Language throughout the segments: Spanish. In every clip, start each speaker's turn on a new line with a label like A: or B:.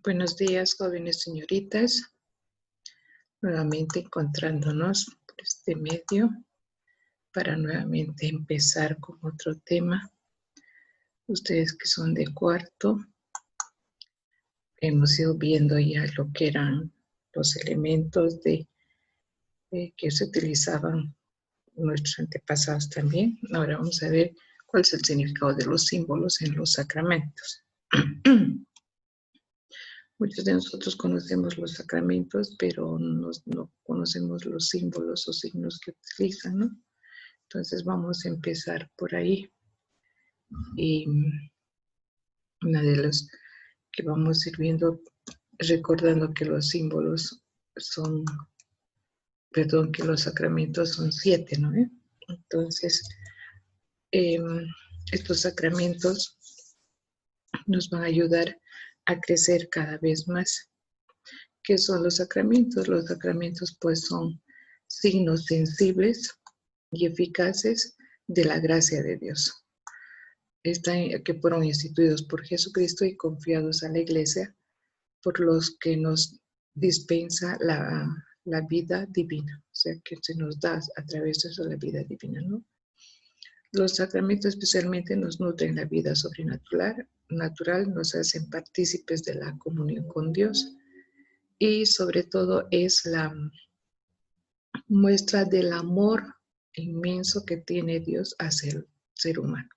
A: Buenos días, jóvenes señoritas. Nuevamente encontrándonos por este medio para nuevamente empezar con otro tema. Ustedes que son de cuarto, hemos ido viendo ya lo que eran los elementos que se utilizaban nuestros antepasados también. Ahora vamos a ver cuál es el significado de los símbolos en los sacramentos. Muchos de nosotros conocemos los sacramentos, pero no conocemos los símbolos o signos que utilizan, ¿no? Entonces vamos a empezar por ahí. Y una de las que vamos a ir viendo, recordando que los símbolos son, perdón, que los sacramentos son 7, ¿no? Entonces, estos sacramentos nos van a ayudar a crecer cada vez más. ¿Qué son los sacramentos? Los sacramentos pues son signos sensibles y eficaces de la gracia de Dios, que fueron instituidos por Jesucristo y confiados a la Iglesia, por los que nos dispensa la vida divina, o sea, que se nos da a través de eso la vida divina, ¿no? Los sacramentos especialmente nos nutren la vida sobrenatural, nos hacen partícipes de la comunión con Dios y sobre todo es la muestra del amor inmenso que tiene Dios hacia el ser humano.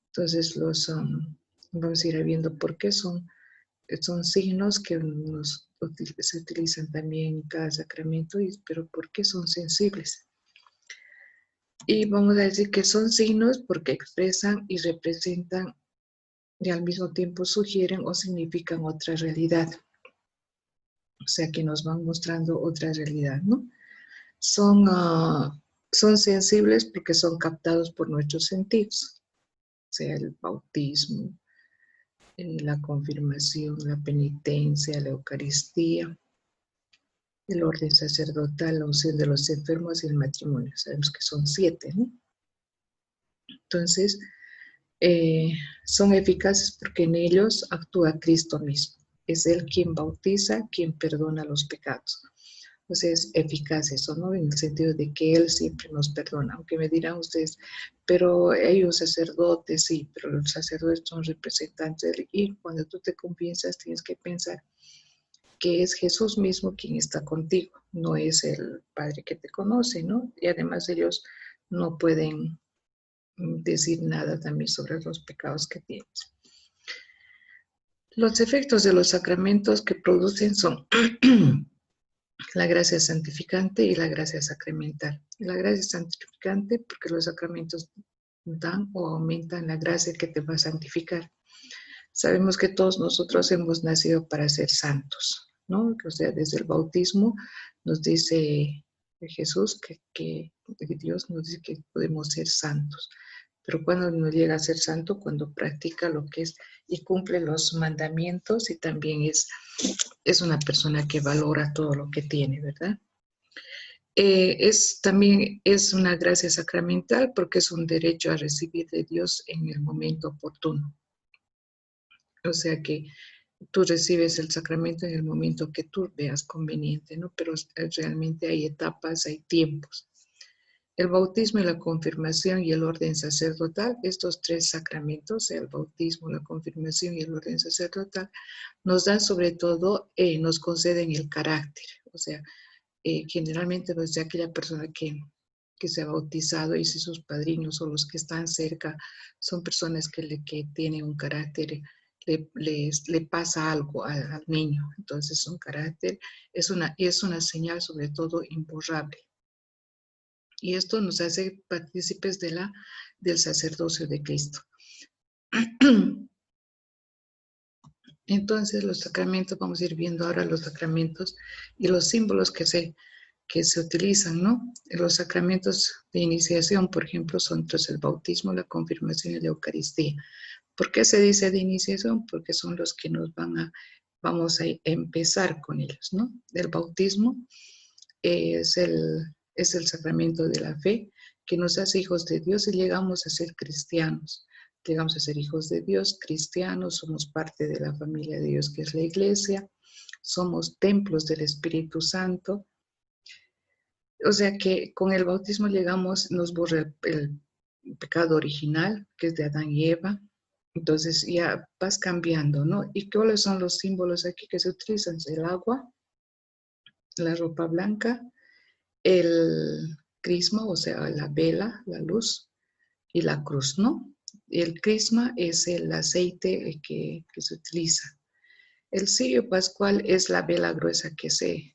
A: Entonces vamos a ir viendo por qué son signos que se utilizan también en cada sacramento, pero por qué son sensibles. Y vamos a decir que son signos porque expresan y representan y al mismo tiempo sugieren o significan otra realidad. O sea, que nos van mostrando otra realidad, ¿no? Son sensibles porque son captados por nuestros sentidos, sea el bautismo, la confirmación, la penitencia, la Eucaristía, el orden sacerdotal, la unción de los enfermos y el matrimonio. Sabemos que son 7, ¿no? Entonces, son eficaces porque en ellos actúa Cristo mismo. Es Él quien bautiza, quien perdona los pecados. Entonces, es eficaz eso, ¿no? En el sentido de que Él siempre nos perdona. Aunque me dirán ustedes, pero hay un sacerdote, sí, pero los sacerdotes son representantes de Él. Y cuando tú te confiesas, tienes que pensar que es Jesús mismo quien está contigo, no es el Padre que te conoce, ¿no? Y además ellos no pueden decir nada también sobre los pecados que tienes. Los efectos de los sacramentos que producen son la gracia santificante y la gracia sacramental. La gracia santificante porque los sacramentos dan o aumentan la gracia que te va a santificar. Sabemos que todos nosotros hemos nacido para ser santos, ¿no? O sea, desde el bautismo nos dice Jesús que Dios nos dice que podemos ser santos. Pero cuando uno llega a ser santo, cuando practica lo que es y cumple los mandamientos y también es una persona que valora todo lo que tiene, ¿verdad? También es una gracia sacramental porque es un derecho a recibir de Dios en el momento oportuno. O sea que tú recibes el sacramento en el momento que tú veas conveniente, ¿no? Pero realmente hay etapas, hay tiempos. El bautismo y la confirmación y el orden sacerdotal, estos 3 sacramentos, el bautismo, la confirmación y el orden sacerdotal, nos dan sobre todo, nos conceden el carácter. O sea, generalmente pues, de aquella persona que se ha bautizado y si sus padrinos o los que están cerca son personas que tienen un carácter, le pasa algo al niño. Entonces un carácter es una señal sobre todo imborrable. Y esto nos hace partícipes del sacerdocio de Cristo. Entonces los sacramentos, vamos a ir viendo ahora los sacramentos y los símbolos que se utilizan, ¿no? Los sacramentos de iniciación, por ejemplo, son entonces el bautismo, la confirmación y la Eucaristía. ¿Por qué se dice de iniciación? Porque son los que vamos a empezar con ellos, ¿no? El bautismo es el sacramento de la fe que nos hace hijos de Dios y llegamos a ser cristianos. llegamos a ser hijos de Dios, cristianos, somos parte de la familia de Dios que es la iglesia, somos templos del Espíritu Santo. O sea que con el bautismo llegamos, nos borra el pecado original, que es de Adán y Eva. Entonces ya vas cambiando, ¿no? ¿Y cuáles son los símbolos aquí que se utilizan? El agua, la ropa blanca, el crisma, o sea, la vela, la luz, y la cruz, ¿no? El crisma es el aceite que se utiliza. El cirio pascual es la vela gruesa que se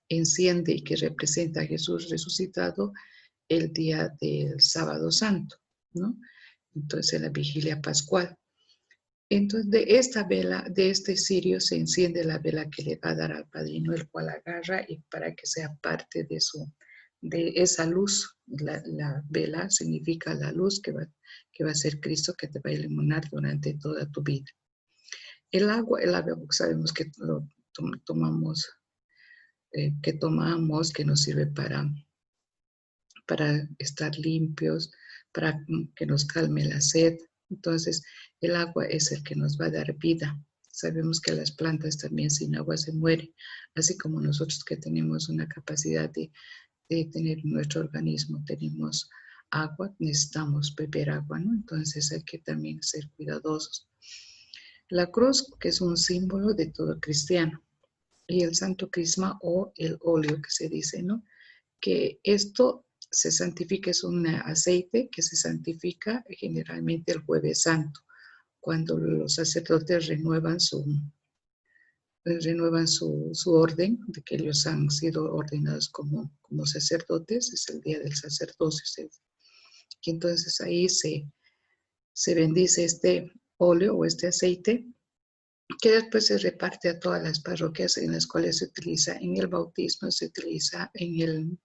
A: enciende y que representa a Jesús resucitado el día del sábado santo, ¿no? Entonces la vigilia pascual. Entonces de esta vela, de este cirio se enciende la vela que le va a dar al padrino, el cual agarra y para que sea parte de esa luz. La vela significa la luz que va a ser Cristo que te va a iluminar durante toda tu vida. El agua sabemos que lo tomamos, que nos sirve para estar limpios, para que nos calme la sed. Entonces, el agua es el que nos va a dar vida. Sabemos que las plantas también sin agua se mueren, así como nosotros que tenemos una capacidad de tener nuestro organismo, tenemos agua, necesitamos beber agua, ¿no? Entonces hay que también ser cuidadosos. La cruz, que es un símbolo de todo cristiano, y el santo crisma o el óleo que se dice, ¿no? Que esto se santifica, es un aceite que se santifica generalmente el Jueves Santo, cuando los sacerdotes renuevan su orden, de que ellos han sido ordenados como sacerdotes, es el día del sacerdocio. Y entonces ahí se bendice este óleo o este aceite, que después se reparte a todas las parroquias en las cuales se utiliza en el bautismo, se utiliza en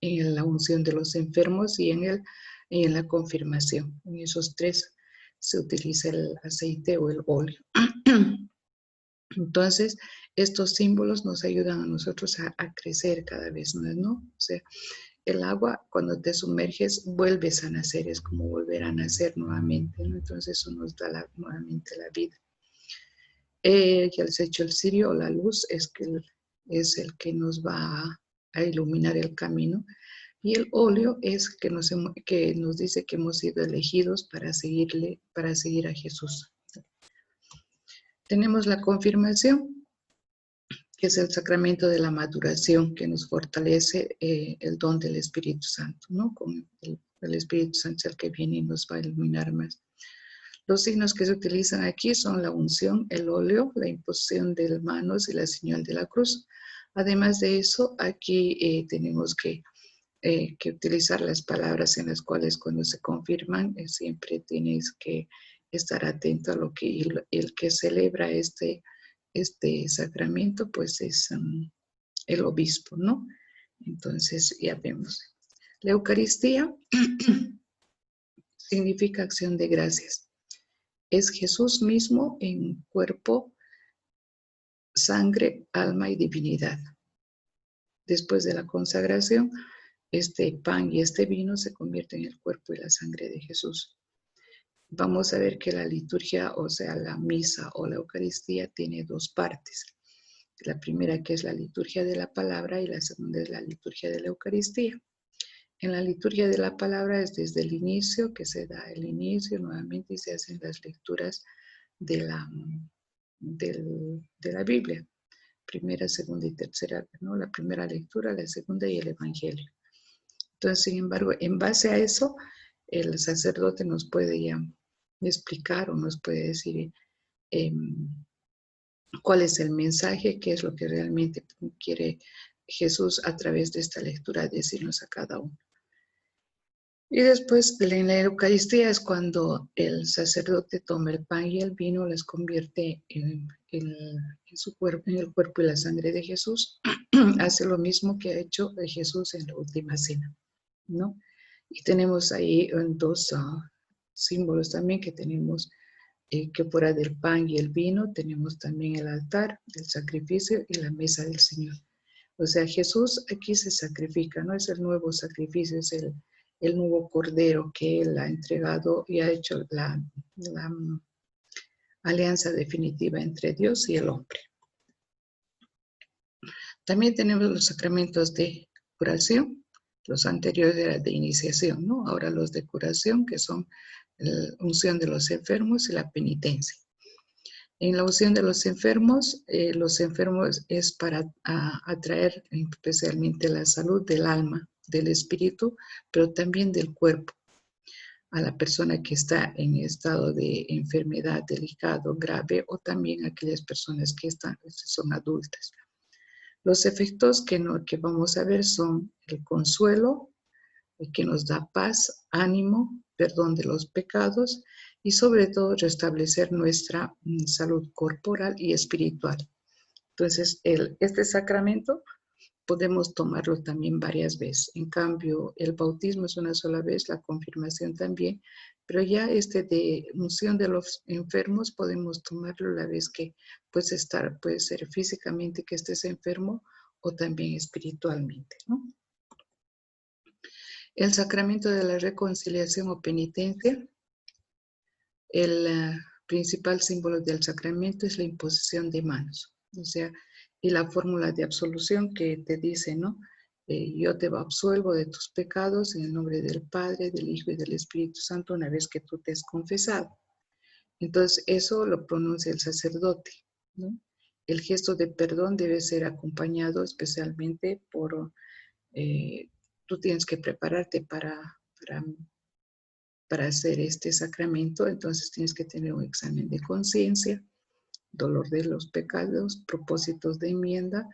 A: la unción de los enfermos y en la confirmación. En esos tres se utiliza el aceite o el óleo. Entonces, estos símbolos nos ayudan a nosotros a crecer cada vez más, ¿no? O sea, el agua, cuando te sumerges, vuelves a nacer, es como volver a nacer nuevamente, ¿no? Entonces, eso nos da nuevamente la vida. Ya les he hecho el cirio o la luz, es el que nos va a iluminar el camino. Y el óleo es que nos dice que hemos sido elegidos para seguir a Jesús. Tenemos la confirmación, que es el sacramento de la maduración, que nos fortalece el don del Espíritu Santo, ¿no? Con el Espíritu Santo es el que viene y nos va a iluminar más. Los signos que se utilizan aquí son la unción, el óleo, la imposición de manos y la señal de la cruz. Además de eso, aquí tenemos que utilizar las palabras en las cuales cuando se confirman, siempre tienes que estar atento a lo que el que celebra este sacramento, pues es el obispo, ¿no? Entonces ya vemos. La Eucaristía significa acción de gracias. Es Jesús mismo en cuerpo, sangre, alma y divinidad. Después de la consagración, este pan y este vino se convierten en el cuerpo y la sangre de Jesús. Vamos a ver que la liturgia, o sea, la misa o la Eucaristía, tiene dos partes. La primera, que es la liturgia de la palabra, y la segunda es la liturgia de la Eucaristía. En la liturgia de la palabra es desde el inicio, que se da el inicio nuevamente y se hacen las lecturas de la Biblia. Primera, segunda y tercera, ¿no? La primera lectura, la segunda y el Evangelio. Entonces, sin embargo, en base a eso, el sacerdote nos puede ya explicar o nos puede decir cuál es el mensaje, qué es lo que realmente quiere Jesús a través de esta lectura decirnos a cada uno. Y después en la Eucaristía es cuando el sacerdote toma el pan y el vino, les convierte en su cuerpo, en el cuerpo y la sangre de Jesús. Hace lo mismo que ha hecho Jesús en la última cena, ¿no? Y tenemos ahí dos símbolos también que tenemos, que fuera del pan y el vino, tenemos también el altar, el sacrificio y la mesa del Señor. O sea, Jesús aquí se sacrifica, ¿no? Es el nuevo sacrificio, es el el nuevo cordero que Él ha entregado y ha hecho la alianza definitiva entre Dios y el hombre. También tenemos los sacramentos de curación. Los anteriores eran de iniciación, ¿no? Ahora los de curación, que son la unción de los enfermos y la penitencia. En la unción de los enfermos es para atraer especialmente la salud del alma, del espíritu, pero también del cuerpo, a la persona que está en estado de enfermedad delicado, grave, o también a aquellas personas que son adultas. Los efectos que vamos a ver son el consuelo, que nos da paz, ánimo, perdón de los pecados y sobre todo restablecer nuestra salud corporal y espiritual. Entonces, este sacramento podemos tomarlo también varias veces. En cambio, el bautismo es una sola vez, la confirmación también, pero ya de unción de los enfermos podemos tomarlo la vez que puede ser físicamente que estés enfermo o también espiritualmente, ¿no? El sacramento de la reconciliación o penitencia, el principal símbolo del sacramento es la imposición de manos, o sea, y la fórmula de absolución que te dice, ¿no? Yo te absuelvo de tus pecados en el nombre del Padre, del Hijo y del Espíritu Santo una vez que tú te has confesado. Entonces, eso lo pronuncia el sacerdote, ¿no? El gesto de perdón debe ser acompañado especialmente por... tú tienes que prepararte para hacer este sacramento, entonces tienes que tener un examen de conciencia, dolor de los pecados, propósitos de enmienda,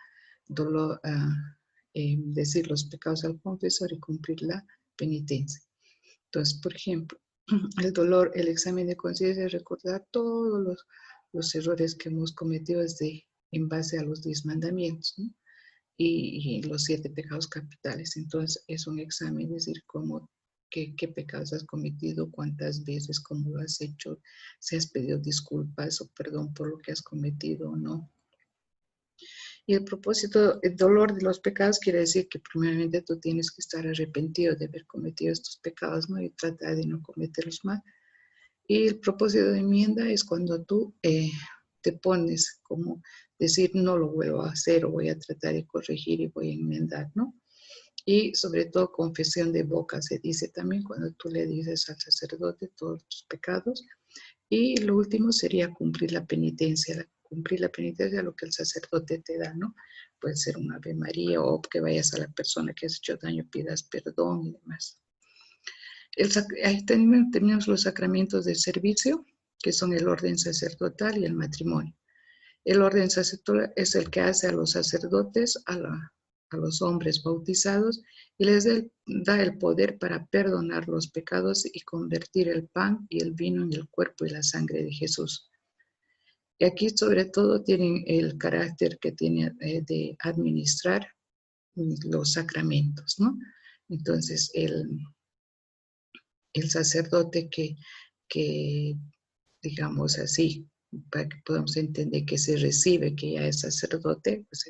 A: decir los pecados al confesor y cumplir la penitencia. Entonces, por ejemplo, el examen de conciencia es recordar todos los errores que hemos cometido en base a los 10 mandamientos, ¿no? Y los 7 pecados capitales. Entonces, es un examen, es decir, qué pecados has cometido, cuántas veces, cómo lo has hecho, si has pedido disculpas o perdón por lo que has cometido o no. Y el dolor de los pecados quiere decir que primeramente tú tienes que estar arrepentido de haber cometido estos pecados, ¿no? Y tratar de no cometerlos más. Y el propósito de enmienda es cuando tú te pones como decir, no lo vuelvo a hacer o voy a tratar de corregir y voy a enmendar, ¿no? Y sobre todo confesión de boca se dice también cuando tú le dices al sacerdote todos tus pecados. Y lo último sería cumplir la penitencia lo que el sacerdote te da, ¿no? Puede ser un Ave María o que vayas a la persona que has hecho daño, pidas perdón y demás. Ahí tenemos los sacramentos de servicio, que son el orden sacerdotal y el matrimonio. El orden sacerdotal es el que hace a los sacerdotes, a los hombres bautizados, y les da el poder para perdonar los pecados y convertir el pan y el vino en el cuerpo y la sangre de Jesús. Y aquí sobre todo tienen el carácter que tiene de administrar los sacramentos, ¿no? Entonces, el sacerdote que, digamos así, para que podamos entender que se recibe, que ya es sacerdote, pues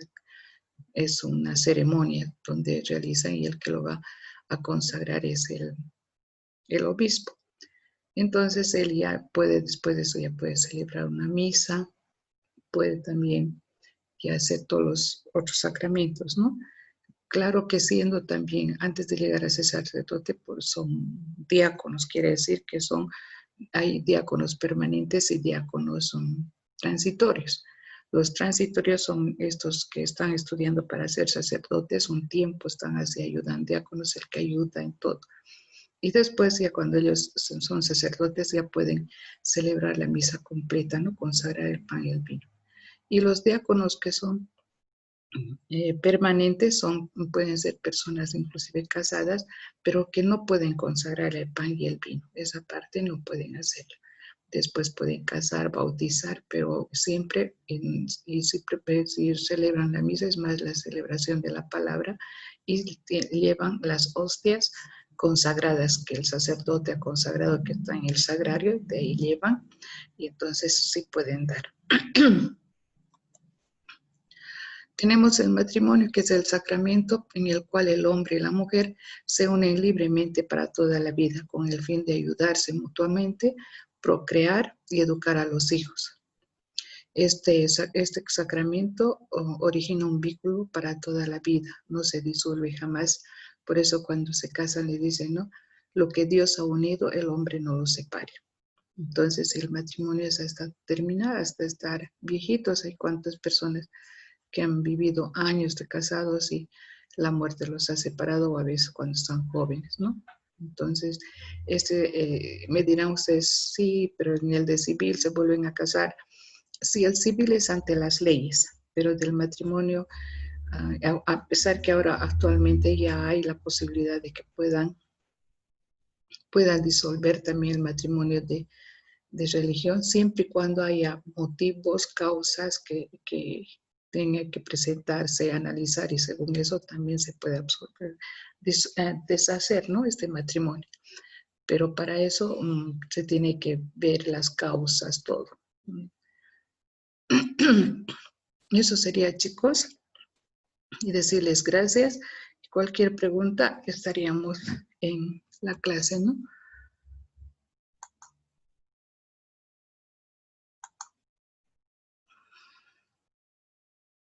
A: es una ceremonia donde realizan y el que lo va a consagrar es el obispo. Entonces él ya puede, después de eso ya puede celebrar una misa, puede también ya hacer todos los otros sacramentos, ¿no? Claro que siendo también, antes de llegar a ser sacerdote, pues son diáconos, quiere decir que hay diáconos permanentes y diáconos transitorios. Los transitorios son estos que están estudiando para ser sacerdotes, un tiempo están así ayudando, diáconos el que ayuda en todo. Y después ya cuando ellos son sacerdotes ya pueden celebrar la misa completa, ¿no? Consagrar el pan y el vino. Y los diáconos que son permanentes pueden ser personas inclusive casadas, pero que no pueden consagrar el pan y el vino. Esa parte no pueden hacerlo. Después pueden casar, bautizar, pero siempre, si celebran la misa, es más la celebración de la palabra y llevan las hostias consagradas que el sacerdote ha consagrado, que está en el sagrario, de ahí llevan, y entonces sí pueden dar. Tenemos el matrimonio, que es el sacramento en el cual el hombre y la mujer se unen libremente para toda la vida, con el fin de ayudarse mutuamente, procrear y educar a los hijos. Este sacramento origina un vínculo para toda la vida, no se disuelve jamás. Por eso cuando se casan le dicen, ¿no? Lo que Dios ha unido, el hombre no lo separe. Entonces el matrimonio es hasta terminar, hasta estar viejitos. Hay cuántas personas que han vivido años de casados y la muerte los ha separado, o a veces cuando están jóvenes, ¿no? Entonces, me dirán ustedes, sí, pero en el de civil se vuelven a casar. Sí, el civil es ante las leyes, pero del matrimonio, a pesar que ahora actualmente ya hay la posibilidad de que puedan disolver también el matrimonio de religión, siempre y cuando haya motivos, causas que tenga que presentarse, analizar, y según eso también se puede absorber, deshacer, ¿no? Este matrimonio. Pero para eso se tiene que ver las causas, todo. Eso sería, chicos, y decirles gracias. Cualquier pregunta estaríamos en la clase, ¿no?